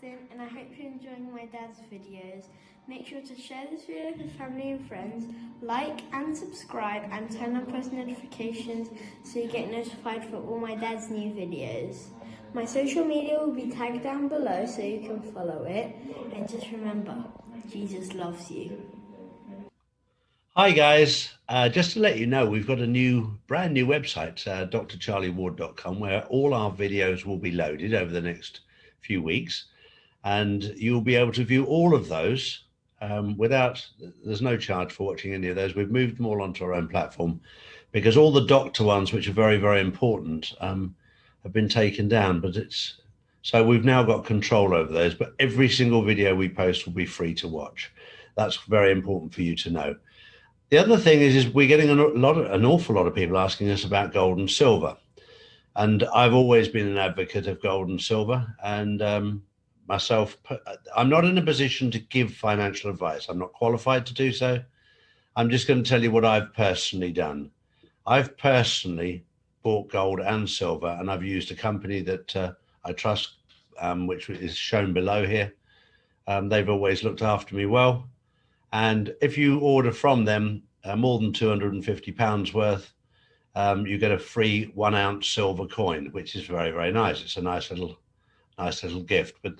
Austin, and I hope you're enjoying my dad's videos. Make sure to share this video with family and friends, like and subscribe, and turn on post notifications so you get notified for all my dad's new videos. My social media will be tagged down below so you can follow it, and just remember, Jesus loves you. Hi guys, just to let you know, we've got a brand new website, drcharlieward.com, where all our videos will be loaded over the next few weeks, and you'll be able to view all of those there's no charge for watching any of those. We've moved them all onto our own platform because all the doctor ones, which are very, very important, have been taken down, so we've now got control over those, but every single video we post will be free to watch. That's very important for you to know. The other thing is we're getting an awful lot of people asking us about gold and silver. And I've always been an advocate of gold and silver. And myself, I'm not in a position to give financial advice. I'm not qualified to do so. I'm just going to tell you what I've personally done. I've personally bought gold and silver, and I've used a company that I trust, which is shown below here. They've always looked after me well. And if you order from them more than £250 worth, you get a free 1 ounce silver coin, which is very, very nice. It's a nice little gift. But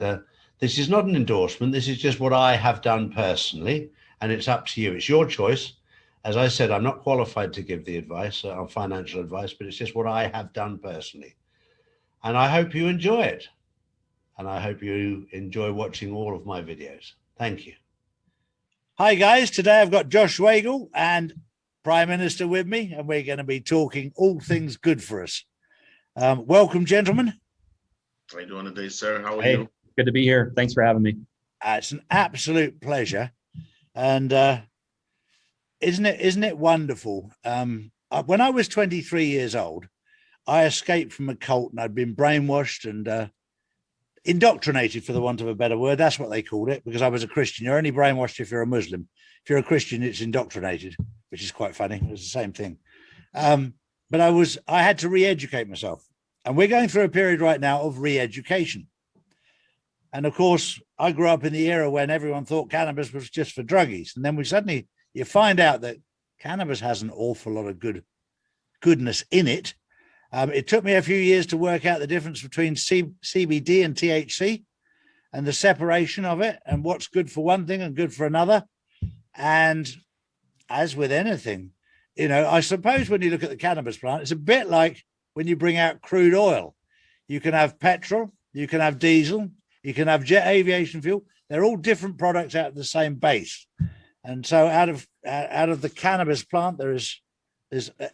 this is not an endorsement. This is just what I have done personally, and it's up to you. It's your choice. As I said, I'm not qualified to give the advice on financial advice, but it's just what I have done personally. And I hope you enjoy it. And I hope you enjoy watching all of my videos. Thank you. Hi guys, today I've got Josh Zwagil and Prime Minister with me, and we're going to be talking all things good for us. Welcome, gentlemen. How are you doing today, sir? How are you? Good to be here. Thanks for having me. It's an absolute pleasure. And isn't it wonderful? When I was 23 years old, I escaped from a cult, and I'd been brainwashed and indoctrinated, for the want of a better word. That's what they called it, because I was a Christian. You're only brainwashed if you're a Muslim. If you're a Christian, it's indoctrinated, which is quite funny. It was the same thing. But I had to re-educate myself. And we're going through a period right now of re-education. And of course, I grew up in the era when everyone thought cannabis was just for druggies. And then you find out that cannabis has an awful lot of goodness in it. It took me a few years to work out the difference between CBD and THC and the separation of it and what's good for one thing and good for another. And as with anything, I suppose when you look at the cannabis plant, it's a bit like when you bring out crude oil. You can have petrol, you can have diesel, you can have jet aviation fuel. They're all different products out of the same base. And so out of the cannabis plant, there's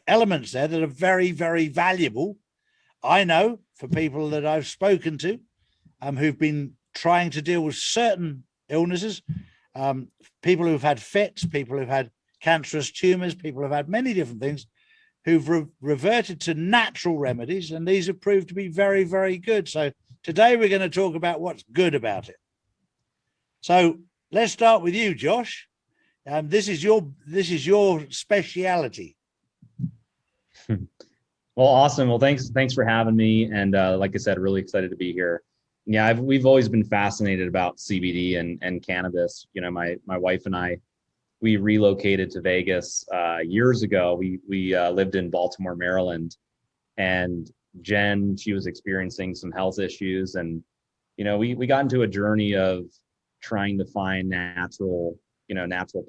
elements there that are very, very valuable. I know for people that I've spoken to who've been trying to deal with certain illnesses, people who've had fits, people who've had cancerous tumors, people who've had many different things, who've reverted to natural remedies, and these have proved to be very, very good. So today we're going to talk about what's good about it. So let's start with you, Josh. This is your speciality. Well, awesome. Well, thanks for having me. And like I said, really excited to be here. Yeah, we've always been fascinated about CBD and cannabis. My wife and I, we relocated to Vegas years ago. We lived in Baltimore, Maryland, and Jen, she was experiencing some health issues, and we got into a journey of trying to find natural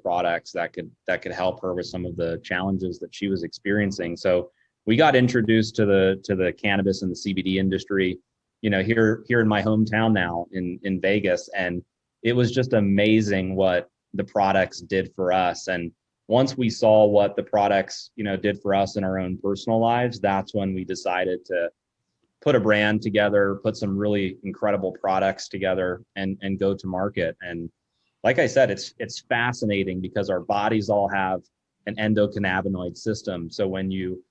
products that could help her with some of the challenges that she was experiencing. So we got introduced to the cannabis and the CBD industry, here in my hometown now in Vegas. And it was just amazing what the products did for us. And once we saw what the products, did for us in our own personal lives, that's when we decided to put a brand together, put some really incredible products together and go to market. And like I said, it's fascinating because our bodies all have an endocannabinoid system. So when you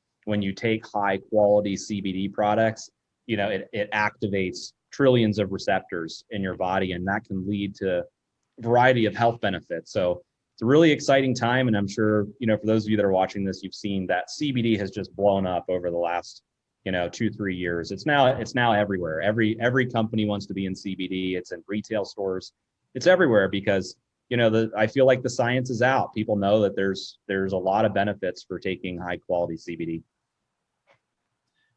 take high quality CBD products, it activates trillions of receptors in your body, and that can lead to a variety of health benefits. So it's a really exciting time. And I'm sure, for those of you that are watching this, you've seen that CBD has just blown up over the last 2-3 years. It's now everywhere. Every company wants to be in CBD. It's in retail stores. It's everywhere because I feel like the science is out. People know that there's a lot of benefits for taking high quality CBD.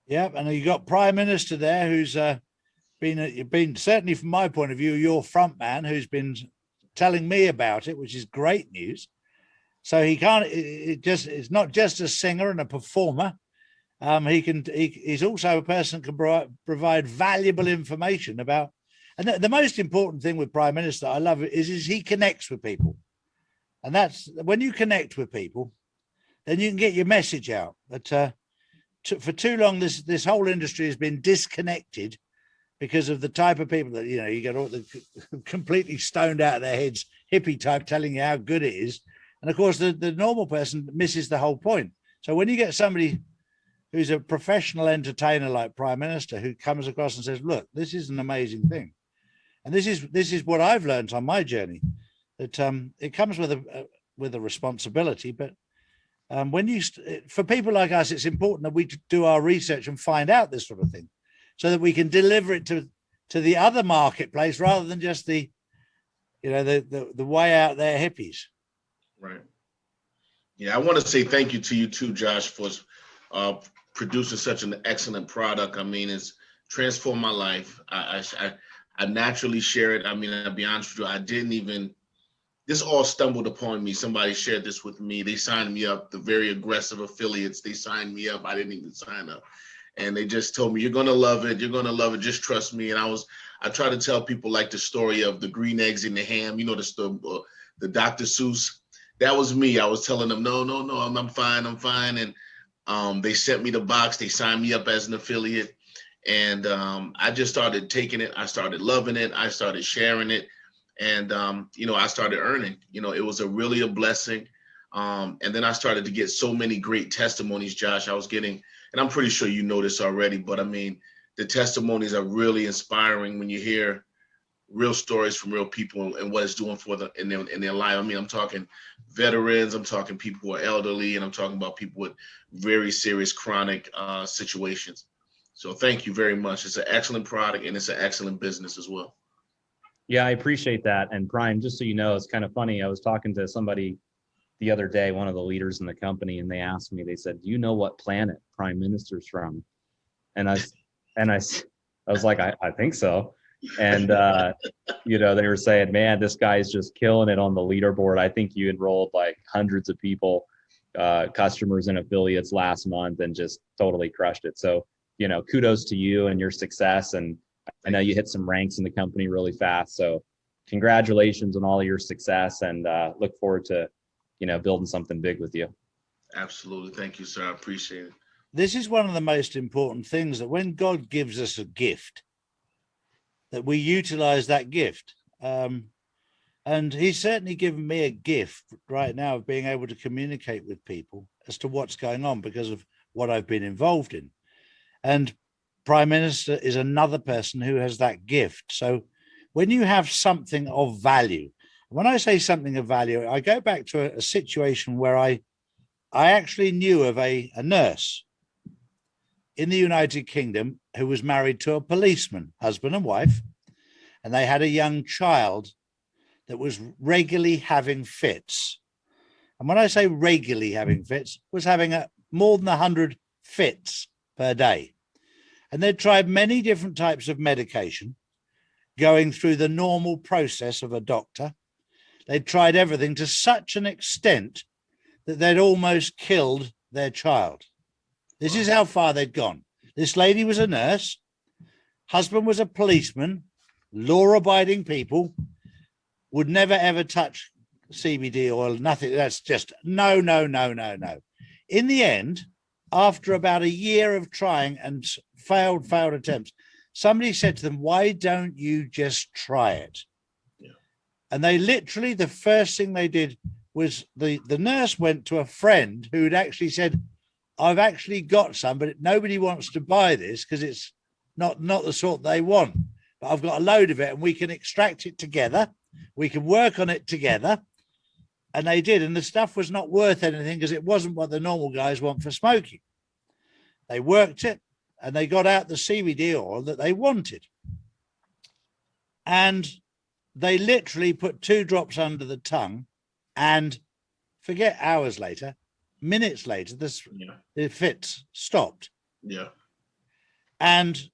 Yeah, and you got Prime Minister there who's been certainly from my point of view your front man, who's been telling me about it, which is great news. So he can't. It's not just a singer and a performer. He's also a person who can provide valuable information about. And the most important thing with Prime Minister, I love it, is he connects with people. And that's when you connect with people, then you can get your message out. But for too long, this whole industry has been disconnected because of the type of people that, you get all the completely stoned out of their heads, hippie type telling you how good it is. And of course, the normal person misses the whole point. So when you get somebody who's a professional entertainer like Prime Minister who comes across and says, look, this is an amazing thing. And this is what I've learned on my journey, that it comes with a responsibility. But for people like us, it's important that we do our research and find out this sort of thing so that we can deliver it to the other marketplace rather than just the way out there hippies. Right. Yeah, I want to say thank you to you too, Josh, for producing such an excellent product. I mean, it's transformed my life. I naturally share it. I mean, I'll be honest with you, this all stumbled upon me. Somebody shared this with me. They signed me up, the very aggressive affiliates. They signed me up. I didn't even sign up. And they just told me, you're going to love it. You're going to love it. Just trust me. And I try to tell people like the story of the green eggs and the ham, the Dr. Seuss. That was me. I was telling them, no, I'm fine. I'm fine. And they sent me the box. They signed me up as an affiliate. And I just started taking it. I started loving it. I started sharing it. And, I started earning. It was really a blessing. And then I started to get so many great testimonies, Josh. I was getting, and I'm pretty sure you know this already, but I mean, the testimonies are really inspiring when you hear real stories from real people and what it's doing for them in their life. I mean, I'm talking veterans, I'm talking people who are elderly, and I'm talking about people with very serious chronic situations. So thank you very much. It's an excellent product and it's an excellent business as well. Yeah, I appreciate that. And Pryme, just so you know, it's kind of funny. I was talking to somebody the other day, one of the leaders in the company, and they asked me, they said, do you know what planet Prime Minister's from? And I was like, I think so. And, they were saying, man, this guy's just killing it on the leaderboard. I think you enrolled like hundreds of people, customers and affiliates last month and just totally crushed it. So, kudos to you and your success. And I know you hit some ranks in the company really fast. So congratulations on all of your success and look forward to, building something big with you. Absolutely. Thank you, sir. I appreciate it. This is one of the most important things, that when God gives us a gift, that we utilize that gift. And he's certainly given me a gift right now of being able to communicate with people as to what's going on because of what I've been involved in. And Prime Minister is another person who has that gift. So when you have something of value, when I say something of value, I go back to a situation where I actually knew of a nurse in the United Kingdom who was married to a policeman, husband and wife, and they had a young child that was regularly having fits. And when I say regularly having fits, was having more than 100 fits per day. And they'd tried many different types of medication, going through the normal process of a doctor. They'd tried everything to such an extent that they'd almost killed their child. This is how far they'd gone. This lady was a nurse. Husband was a policeman, law-abiding people, would never, ever touch CBD oil, nothing. That's just no. In the end, after about a year of trying and failed attempts, somebody said to them, why don't you just try it? Yeah. And they literally, the first thing they did was the nurse went to a friend who'd actually said, I've actually got some, but nobody wants to buy this because it's not the sort they want. But I've got a load of it and we can extract it together. We can work on it together. And they did. And the stuff was not worth anything because it wasn't what the normal guys want for smoking. They worked it. and they got out the CBD oil that they wanted. And they literally put 2 drops under the tongue, and forget hours later, minutes later, the fits stopped. Yeah. And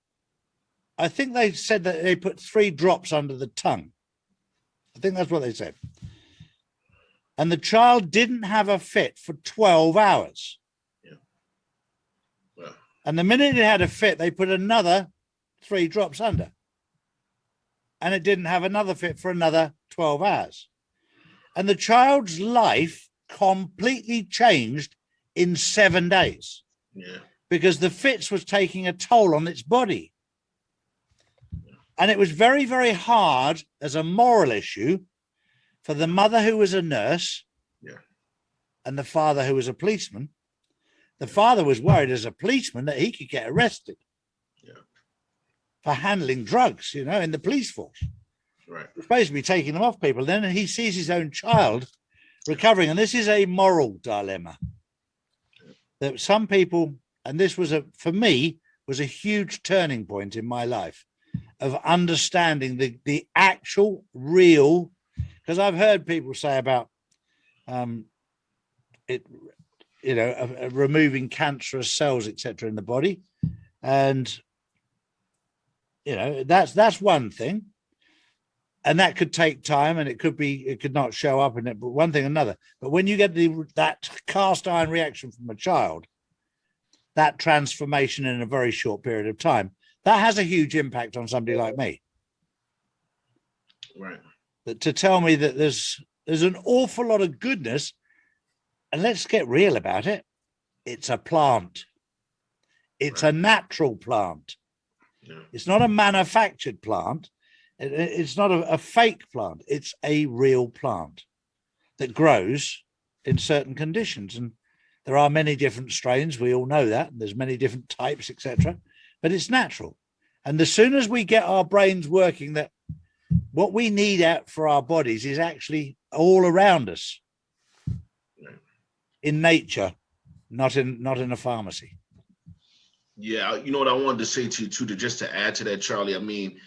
I think they said that they put 3 drops under the tongue. I think that's what they said. And the child didn't have a fit for 12 hours. Yeah. Well. And the minute it had a fit, they put another 3 drops under. And it didn't have another fit for another 12 hours. And the child's life completely changed in 7 days. Yeah. Because the fits was taking a toll on its body. And it was very, very hard as a moral issue for the mother who was a nurse and the father who was a policeman. The father was worried as a policeman that he could get arrested for handling drugs, you know, in the police force. Right. He's supposed to be taking them off people. Then he sees his own child recovering. And this is a moral dilemma that some people, and this was for me, was a huge turning point in my life of understanding the actual real, because I've heard people say about removing cancerous cells, etc., in the body, and that's one thing, and that could take time, and it could not show up in it, but one thing or another. But when you get that cast iron reaction from a child, that transformation in a very short period of time, that has a huge impact on somebody like me. Right. That to tell me that there's an awful lot of goodness, and let's get real about it. It's a plant. It's a natural plant. Yeah. It's not a manufactured plant. It's not a fake plant. It's a real plant that grows in certain conditions. And there are many different strains. We all know that. And there's many different types, etc. But it's natural. And as soon as we get our brains working, that what we need out for our bodies is actually all around us in nature, not in a pharmacy. Yeah, you know what I wanted to say to you too, just to add to that, Charlie. I mean,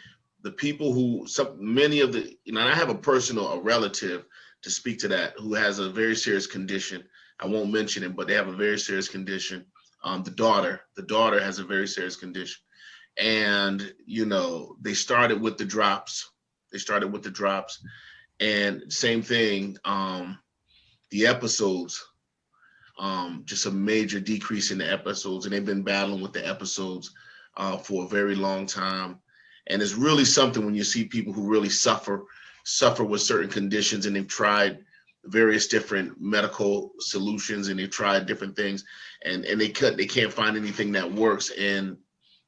the people many of the, and I have a relative to speak to that, who has a very serious condition. I won't mention it, but they have a very serious condition. The daughter has a very serious condition. And, they started with the drops. And same thing, the episodes, just a major decrease in the episodes. And they've been battling with the episodes for a very long time. And it's really something when you see people who really suffer with certain conditions, and they've tried various different medical solutions, and they've tried different things, and they can't find anything that works. And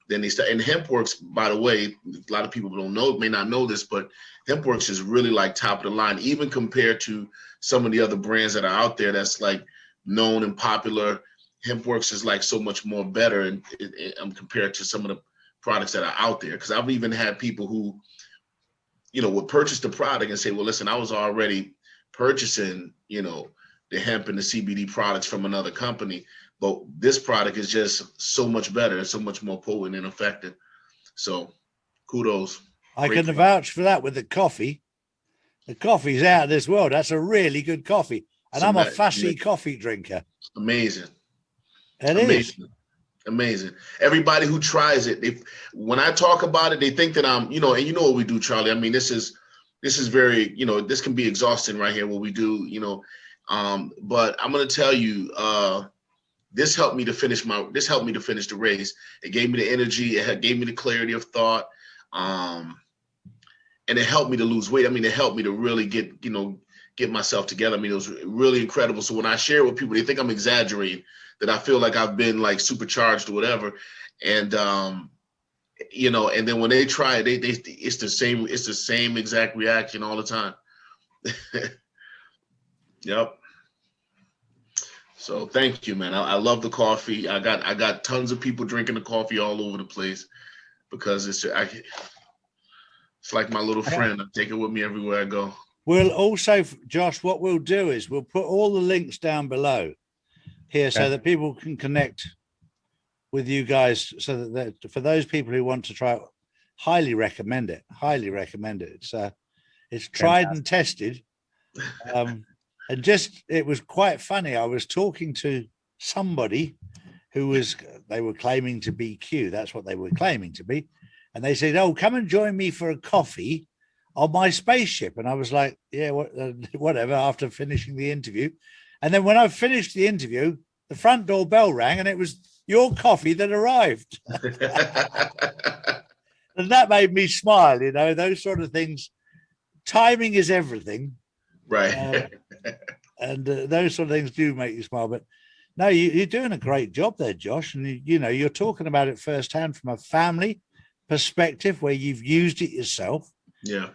then they start, and hemp works, by the way, a lot of people may not know this, but hemp works is really like top of the line, even compared to some of the other brands that are out there that's like known and popular. Hemp works is like so much more better and compared to some of the products that are out there. Because I've even had people who, would purchase the product and say, well, listen, I was already purchasing, the hemp and the CBD products from another company, but this product is just so much better and so much more potent and effective. So kudos. I can vouch for that with the coffee. The coffee's out of this world. That's a really good coffee. And I'm a fussy coffee drinker. Amazing. It is. Amazing. Everybody who tries it, when I talk about it, they think that I'm, and you know what we do, Charlie. I mean, this is very, this can be exhausting right here, what we do, but I'm going to tell you, this helped me to finish the race. It gave me the energy. It gave me the clarity of thought. And it helped me to lose weight. I mean, it helped me to really get myself together. I mean, it was really incredible. So when I share it with people, they think I'm exaggerating, that I feel like I've been like supercharged or whatever. And, and then when they try it, it's the same exact reaction all the time. Yep. So thank you, man. I love the coffee. I got tons of people drinking the coffee all over the place because it's like my little friend. I take it with me everywhere I go. We'll also, Josh, what we'll do is we'll put all the links down below here so that people can connect with you guys, so that for those people who want to try it, highly recommend it. Highly recommend it. It's tried and tested. And just, it was quite funny. I was talking to somebody who they were claiming to be Q. That's what they were claiming to be. And they said, "Oh, come and join me for a coffee on my spaceship." And I was like, "Yeah, whatever," after finishing the interview. And then when I finished the interview, the front door bell rang and it was your coffee that arrived. And that made me smile, those sort of things. Timing is everything. Right. And those sort of things do make you smile. But no, you're doing a great job there, Josh. And, you're talking about it firsthand from a family perspective where you've used it yourself. Yeah.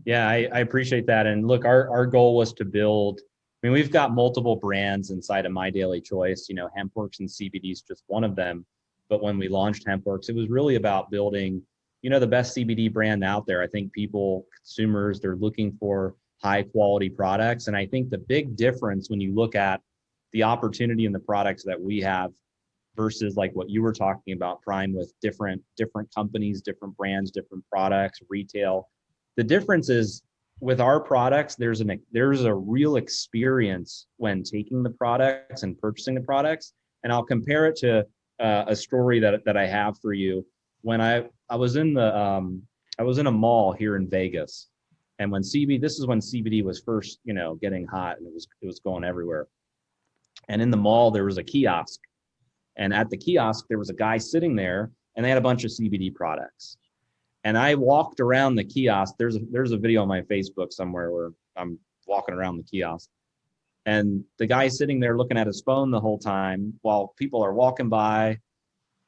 Yeah, I appreciate that. And look, our goal was to build, we've got multiple brands inside of My Daily Choice, HempWorks and CBD is just one of them. But when we launched HempWorks, it was really about building, the best CBD brand out there. I think consumers, they're looking for high quality products. And I think the big difference when you look at the opportunity in the products that we have versus like what you were talking about, Pryme, with different companies, different brands, different products, retail. The difference is with our products, there's a real experience when taking the products and purchasing the products. And I'll compare it to a story that I have for you. When I was in a mall here in Vegas, and this is when CBD was first, getting hot, and it was going everywhere. And in the mall, there was a kiosk. And at the kiosk, there was a guy sitting there, and they had a bunch of CBD products. And I walked around the kiosk. There's a video on my Facebook somewhere where I'm walking around the kiosk. And the guy's sitting there looking at his phone the whole time while people are walking by.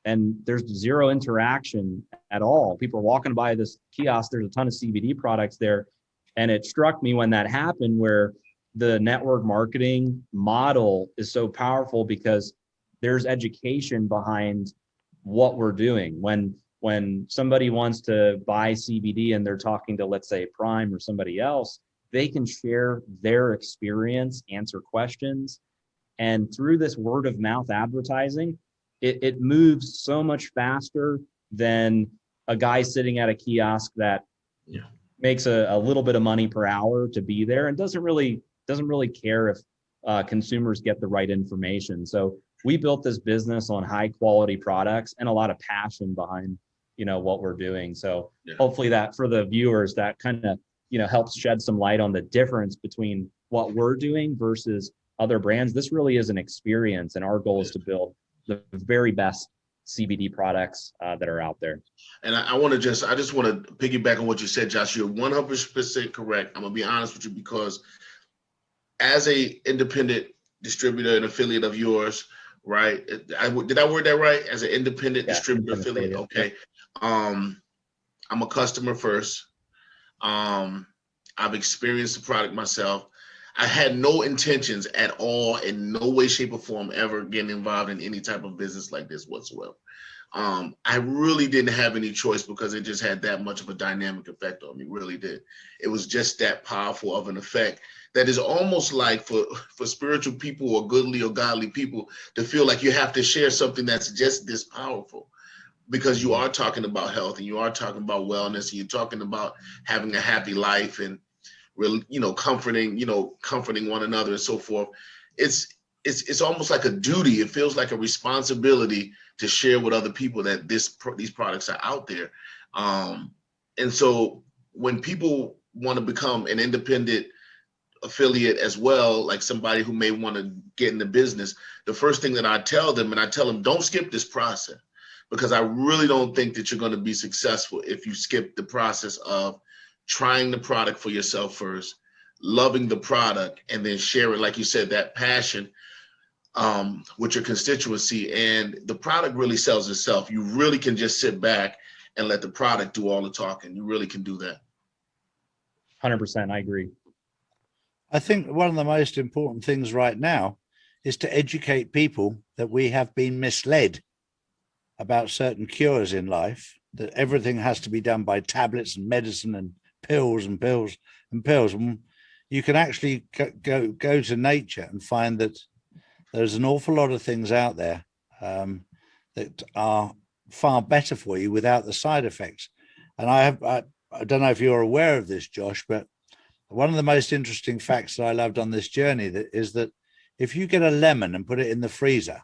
And there's zero interaction at all. People are walking by this kiosk. There's a ton of CBD products there. And it struck me when that happened, where the network marketing model is so powerful because there's education behind what we're doing. When somebody wants to buy CBD and they're talking to, let's say, Pryme or somebody else, they can share their experience, answer questions. And through this word of mouth advertising, it moves so much faster than a guy sitting at a kiosk that makes a little bit of money per hour to be there and doesn't really care if consumers get the right information. So we built this business on high quality products and a lot of passion behind what we're doing. So hopefully that for the viewers, that kind of helps shed some light on the difference between what we're doing versus other brands. This really is an experience, and our goal is to build the very best CBD products that are out there. And I just want to piggyback on what you said, Josh. You're 100% correct. I'm gonna be honest with you, because as a independent distributor and affiliate of yours, right? Did I word that right? As an independent distributor affiliate, okay. I'm a customer first. I've experienced the product myself. I had no intentions at all, in no way, shape, or form, ever getting involved in any type of business like this whatsoever. I really didn't have any choice, because it just had that much of a dynamic effect on me. Really did. It was just that powerful of an effect that is almost like for spiritual people or goodly or godly people to feel like you have to share something that's just this powerful, because you are talking about health, and you are talking about wellness, and you're talking about having a happy life, and really, comforting one another and so forth. It's almost like a duty. It feels like a responsibility to share with other people that these products are out there. And so when people want to become an independent affiliate as well, like somebody who may want to get in the business, the first thing that I tell them, don't skip this process, because I really don't think that you're going to be successful if you skip the process of trying the product for yourself first, loving the product, and then sharing, like you said, that passion with your constituency. And the product really sells itself. You really can just sit back and let the product do all the talking. You really can do that. 100%, I agree. I think one of the most important things right now is to educate people that we have been misled about certain cures in life, that everything has to be done by tablets and medicine and pills and pills and pills. And you can actually go to nature and find that there's an awful lot of things out there that are far better for you without the side effects. And I don't know if you're aware of this, Josh, but one of the most interesting facts that I loved on this journey is that if you get a lemon and put it in the freezer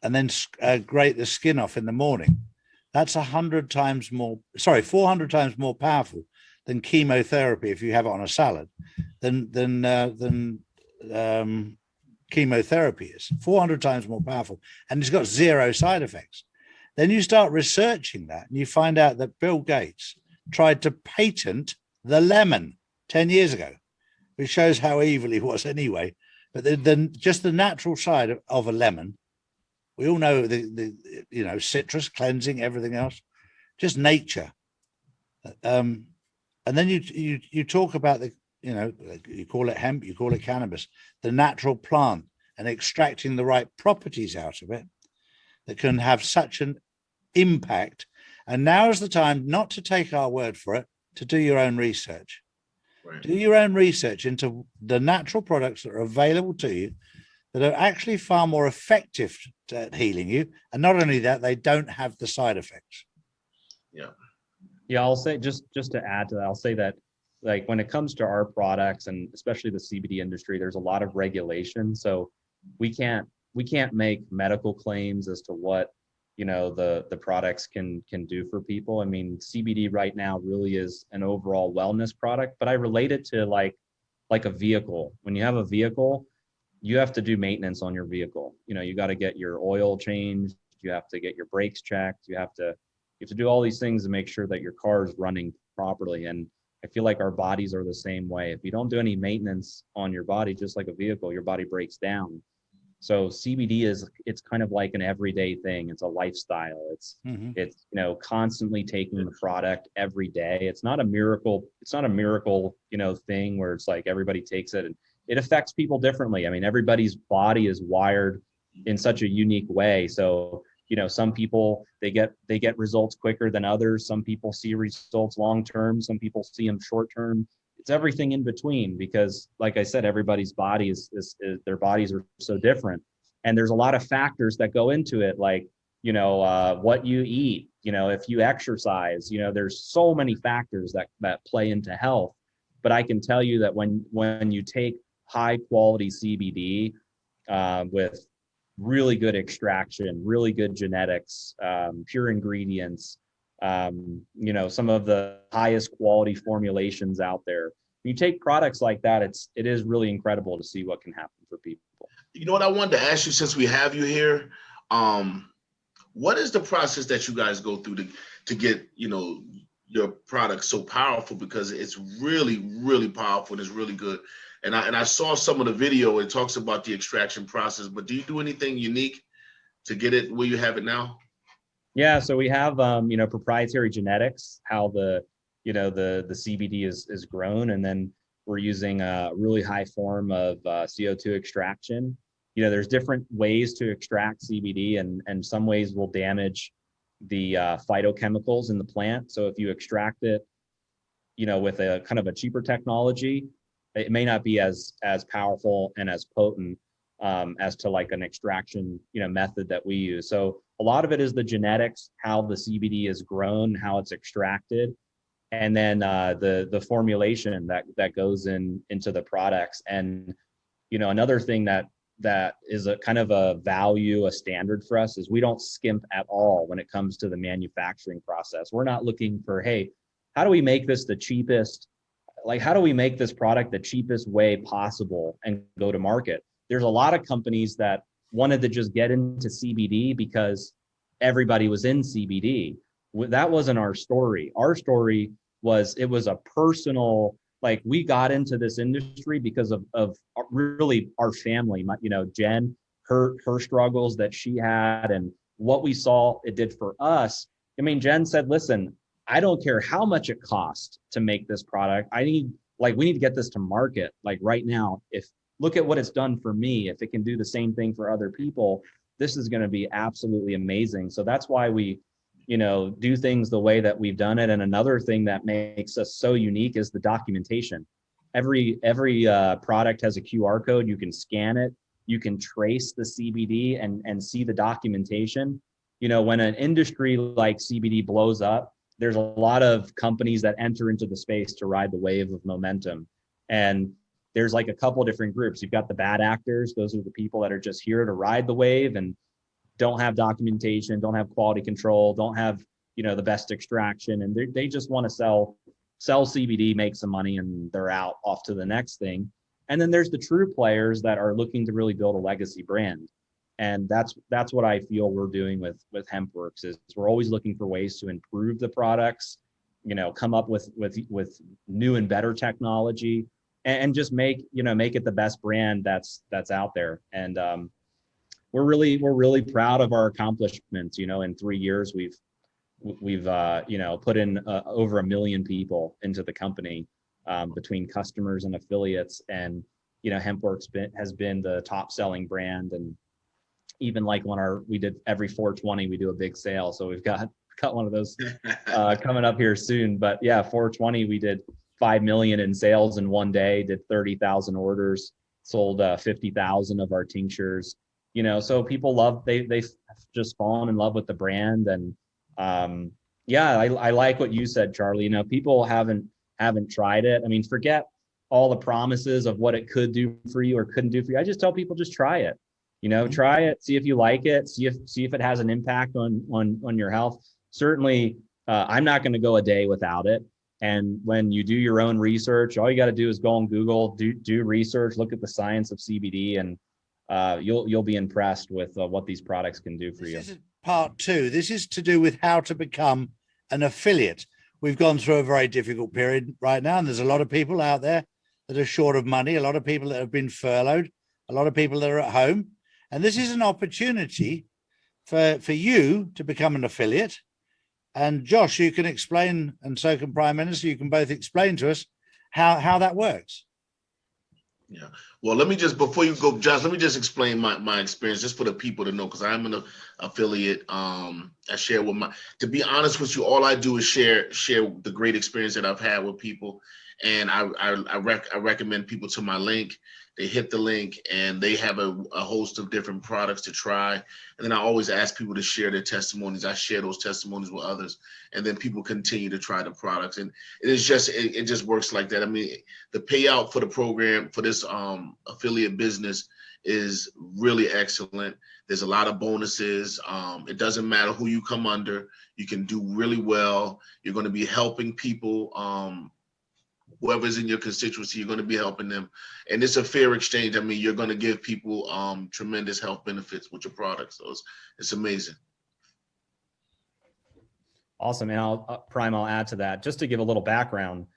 and then grate the skin off in the morning, that's 400 times more powerful than chemotherapy if you have it on a salad, than chemotherapy is. 400 times more powerful, and it's got zero side effects. Then you start researching that, and you find out that Bill Gates tried to patent the lemon 10 years ago, which shows how evil he was anyway. But then just the natural side of a lemon, we all know the citrus, cleansing, everything else, just nature. And then you talk about you call it hemp, you call it cannabis, the natural plant, and extracting the right properties out of it that can have such an impact. And now is the time not to take our word for it, to do your own research. Right. Do your own research into the natural products that are available to you that are actually far more effective at healing you. And not only that, they don't have the side effects. Yeah. Yeah, I'll say just to add to that, I'll say that like when it comes to our products and especially the CBD industry, there's a lot of regulation. So we can't make medical claims as to what the products can do for people. I mean, CBD right now really is an overall wellness product, but I relate it to like a vehicle. When you have a vehicle, you have to do maintenance on your vehicle. You got to get your oil changed, you have to get your brakes checked, you have to do all these things to make sure that your car is running properly. And I feel like our bodies are the same way. If you don't do any maintenance on your body, just like a vehicle, your body breaks down. So CBD it's kind of like an everyday thing. It's a lifestyle. It's constantly taking the product every day. It's not a miracle. It's not a miracle, thing where it's like everybody takes it, and it affects people differently. I mean, everybody's body is wired in such a unique way. So, some people, they get results quicker than others. Some people see results long-term. Some people see them short-term. It's everything in between, because like I said, everybody's body is their bodies are so different. And there's a lot of factors that go into it, like, what you eat, if you exercise, there's so many factors that play into health. But I can tell you that when you take high quality CBD with really good extraction, really good genetics, pure ingredients, some of the highest quality formulations out there. When you take products like that, it is really incredible to see what can happen for people. You know what I wanted to ask you, since we have you here, what is the process that you guys go through to get, your product so powerful? Because it's really, really powerful and it's really good. And I saw some of the video. It talks about the extraction process, but do you do anything unique to get it where you have it now? Yeah, so we have proprietary genetics, how the CBD is grown, and then we're using a really high form of CO2 extraction. There's different ways to extract CBD, and some ways will damage the phytochemicals in the plant. So if you extract it, with a kind of a cheaper technology, it may not be as powerful and as potent as to like an extraction method that we use. So a lot of it is the genetics, how the CBD is grown, how it's extracted, and then the formulation that goes into the products. And another thing that is a kind of a value, a standard for us, is we don't skimp at all when it comes to the manufacturing process. We're not looking for, hey, how do we make this the cheapest? Like, how do we make this product the cheapest way possible and go to market? There's a lot of companies that wanted to just get into CBD because everybody was in CBD. That wasn't our story. Our story was, it was a personal, like, we got into this industry because of really our family. Jen, her struggles that she had and what we saw it did for us. I mean, Jen said, listen, I don't care how much it costs to make this product. We need to get this to market like right now. Look at what it's done for me. If it can do the same thing for other people, this is going to be absolutely amazing. So that's why we, do things the way that we've done it. And another thing that makes us so unique is the documentation. Every product has a QR code. You can scan it. you can trace the CBD and see the documentation. You know, when an industry like CBD blows up, there's a lot of companies that enter into the space to ride the wave of momentum. And there's like a couple different groups. You've got the bad actors. Those are the people that are just here to ride the wave and don't have documentation, don't have quality control, don't have, you know, the best extraction. And they just want to sell CBD, make some money, and they're out off to the next thing. And then there's the true players that are looking to really build a legacy brand. And that's what I feel we're doing with HempWorks is we're always looking for ways to improve the products, you know, come up with new and better technology, and just make it the best brand that's out there. And we're really proud of our accomplishments. You know, in 3 years we've put in over 1 million people into the company, between customers and affiliates. And you know, HempWorks has been the top selling brand. And even like when we did every 420, we do a big sale. So we've got one of those coming up here soon. But yeah, 420, we did 5 million in sales in one day, did 30,000 orders, sold 50,000 of our tinctures. You know, so people they've just fallen in love with the brand. And yeah, I like what you said, Charlie. You know, people haven't tried it. I mean, forget all the promises of what it could do for you or couldn't do for you. I just tell people, just try it. You know, try it, see if you like it, see if it has an impact on your health. Certainly, I'm not going to go a day without it. And when you do your own research, all you got to do is go on Google, do research, look at the science of CBD, and you'll be impressed with what these products can do for you. This is part 2. This is to do with how to become an affiliate. We've gone through a very difficult period right now, and there's a lot of people out there that are short of money, a lot of people that have been furloughed, a lot of people that are at home. And this is an opportunity for you to become an affiliate. And Josh, you can explain, and so can Prime Minister, you can both explain to us how that works. Yeah. Well, let me just, before you go, Josh, let me just explain my experience, just for the people to know, because I'm an affiliate. I share with to be honest with you, all I do is share the great experience that I've had with people. And I recommend people to my link. They hit the link and they have a host of different products to try. And then I always ask people to share their testimonies. I share those testimonies with others, and then people continue to try the products. And it just works like that. I mean, the payout for the program for this affiliate business is really excellent. There's a lot of bonuses. It doesn't matter who you come under. You can do really well. You're going to be helping people. Whoever's in your constituency, you're going to be helping them. And it's a fair exchange. I mean, you're going to give people tremendous health benefits with your product. So it's amazing. Awesome. And Pryme, I'll add to that just to give a little background.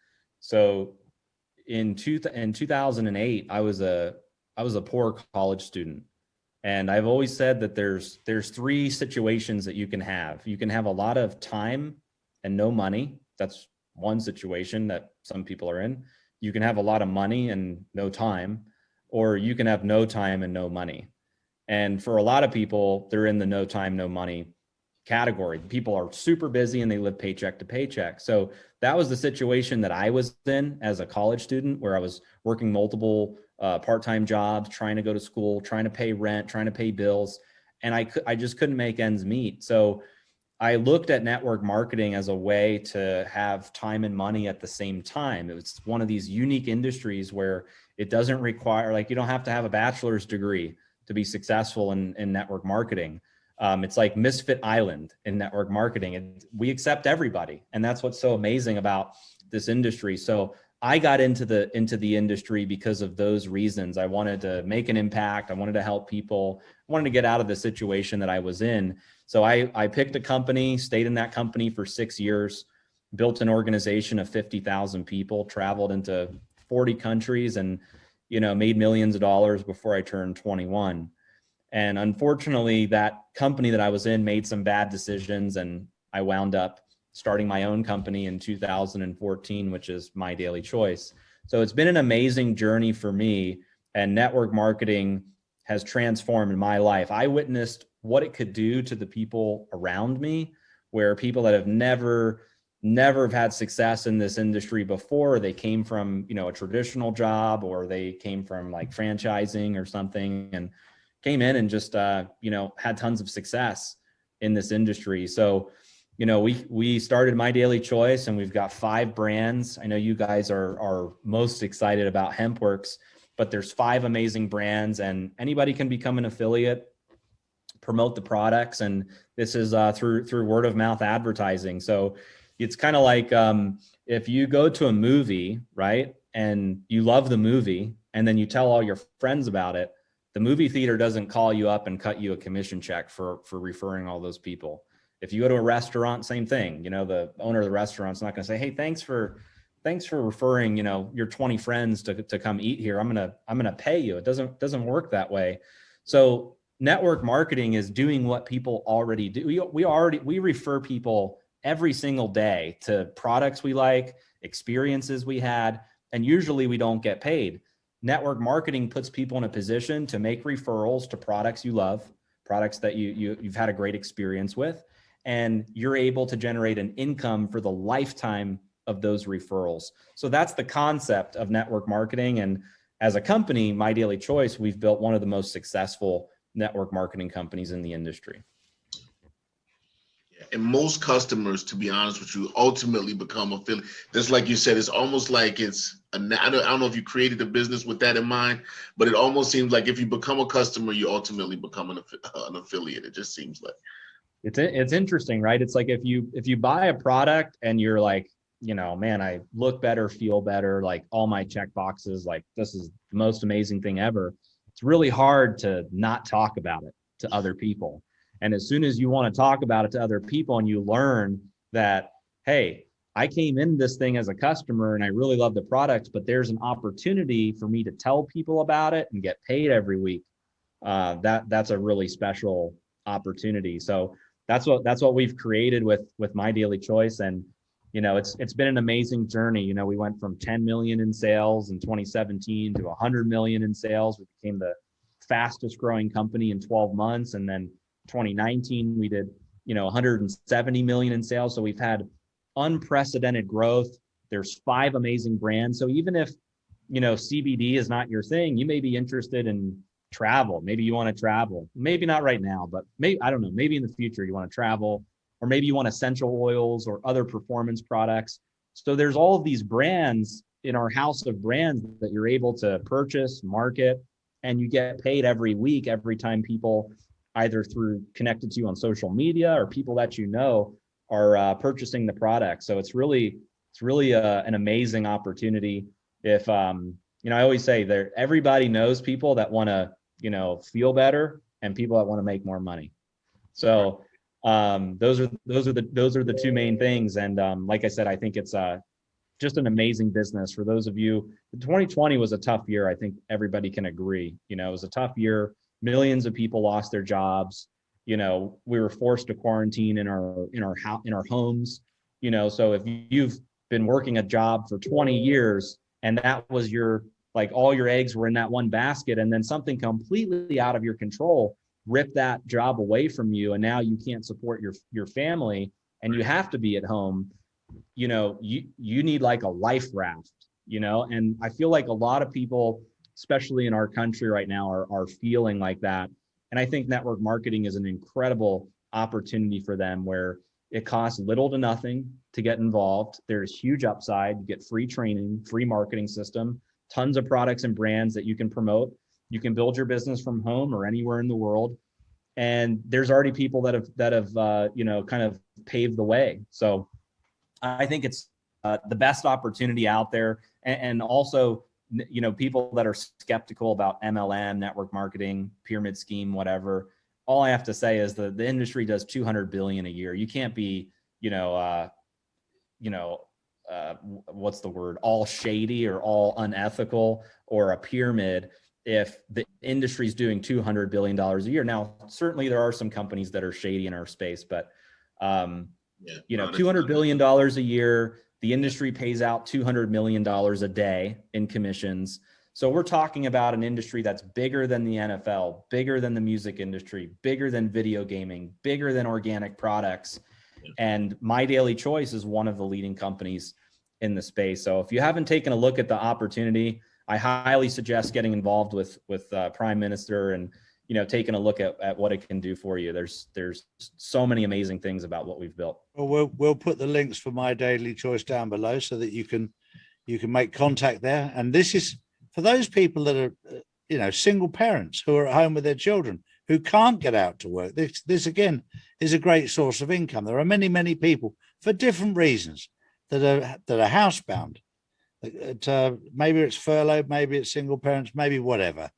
So in 2008, I was a poor college student. And I've always said that there's 3 situations that you can have. You can have a lot of time and no money. That's one situation that some people are in. You can have a lot of money and no time, or you can have no time and no money. And for a lot of people, they're in the no time, no money category. People are super busy and they live paycheck to paycheck. So that was the situation that I was in as a college student, where I was working multiple part-time jobs, trying to go to school, trying to pay rent, trying to pay bills. And I just couldn't make ends meet. So I looked at network marketing as a way to have time and money at the same time. It was one of these unique industries where it doesn't require, like, you don't have to have a bachelor's degree to be successful in network marketing. It's like Misfit Island in network marketing. We accept everybody. And that's what's so amazing about this industry. So I got into the industry because of those reasons. I wanted to make an impact. I wanted to help people. I wanted to get out of the situation that I was in. So I picked a company, stayed in that company for 6 years, built an organization of 50,000 people, traveled into 40 countries, and made millions of dollars before I turned 21. And unfortunately, that company that I was in made some bad decisions, and I wound up starting my own company in 2014, which is My Daily Choice. So it's been an amazing journey for me, and network marketing has transformed my life. I witnessed what it could do to the people around me, where people that have never never have had success in this industry before. They came from, you know, a traditional job, or they came from like franchising or something, and came in and just, you know, had tons of success in this industry. So, you know, we started My Daily Choice, and we've got 5 brands. I know you guys are most excited about HempWorks, but there's 5 amazing brands, and anybody can become an affiliate, promote the products, and this is through word of mouth advertising. So it's kind of like if you go to a movie, right, and you love the movie, and then you tell all your friends about it, the movie theater doesn't call you up and cut you a commission check for referring all those people. If you go to a restaurant, same thing. You know, the owner of the restaurant's not going to say, "Hey, thanks for referring, you know, your 20 friends to come eat here. I'm gonna pay you." It doesn't work that way. So network marketing is doing what people already do. We refer people every single day to products we like, experiences we had, and usually we don't get paid. Network marketing puts people in a position to make referrals to products you love, products that you've had a great experience with, and you're able to generate an income for the lifetime of those referrals. So that's the concept of network marketing. And as a company, My Daily Choice, we've built one of the most successful network marketing companies in the industry. And most customers, to be honest with you, ultimately become affiliate. Just like you said, it's almost like I don't know if you created a business with that in mind, but it almost seems like if you become a customer, you ultimately become an affiliate. It just seems like. It's interesting, right? It's like if you buy a product and you're like, you know, man, I look better, feel better, like all my check boxes, like this is the most amazing thing ever. It's really hard to not talk about it to other people. And as soon as you want to talk about it to other people and you learn that, hey, I came in this thing as a customer and I really love the product, but there's an opportunity for me to tell people about it and get paid every week. That's a really special opportunity. So that's what we've created with My Daily Choice. And, you know, it's been an amazing journey. You know, we went from 10 million in sales in 2017 to 100 million in sales. We became the fastest growing company in 12 months. And then 2019, we did, you know, 170 million in sales. So we've had unprecedented growth. There's 5 amazing brands. So even if, you know, CBD is not your thing, you may be interested in travel. Maybe you want to travel. Maybe not right now, but maybe, I don't know, maybe in the future you want to travel, or maybe you want essential oils or other performance products. So there's all of these brands in our house of brands that you're able to purchase, market, and you get paid every week, every time people either through connected to you on social media or people that you know are purchasing the product. So it's really an amazing opportunity. If you know, I always say that everybody knows people that want to, you know, feel better and people that want to make more money. So those are the 2 main things. And like I said, I think it's just an amazing business for those of you. 2020 was a tough year. I think everybody can agree. You know, it was a tough year. Millions of people lost their jobs. You know, we were forced to quarantine in our homes. You know, so if you've been working a job for 20 years and that was your, like, all your eggs were in that one basket, and then something completely out of your control ripped that job away from you, and now you can't support your family and you have to be at home, you know, you need like a life raft, you know. And I feel like a lot of people, especially in our country right now, are feeling like that. And I think network marketing is an incredible opportunity for them, where it costs little to nothing to get involved. There's huge upside. You get free training, free marketing system, tons of products and brands that you can promote. You can build your business from home or anywhere in the world. And there's already people that have you know, kind of paved the way. So I think it's the best opportunity out there. And also, you know, people that are skeptical about MLM, network marketing, pyramid scheme, whatever. All I have to say is the industry does 200 billion a year. You can't be, what's the word? All shady or all unethical or a pyramid if the industry is doing $200 billion a year. Now, certainly there are some companies that are shady in our space, but $200 billion a year, the industry pays out $200 million a day in commissions. So we're talking about an industry that's bigger than the NFL, bigger than the music industry, bigger than video gaming, bigger than organic products. And My Daily Choice is one of the leading companies in the space. So if you haven't taken a look at the opportunity, I highly suggest getting involved with Prime Minister and, you know, taking a look at what it can do for you. There's so many amazing things about what we've built. Well, we'll put the links for My Daily Choice down below so that you can make contact there. And this is for those people that are, you know, single parents who are at home with their children who can't get out to work. This again is a great source of income. There are many people for different reasons that are housebound. Maybe it's furloughed, maybe it's single parents, maybe whatever,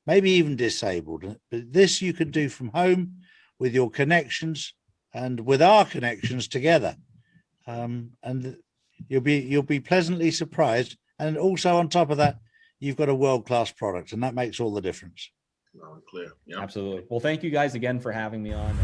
maybe even disabled. But this you can do from home with your connections and with our connections together, and you'll be pleasantly surprised. And also on top of that, you've got a world-class product, and that makes all the difference. Clear. Yeah. Absolutely. Well, thank you guys again for having me on.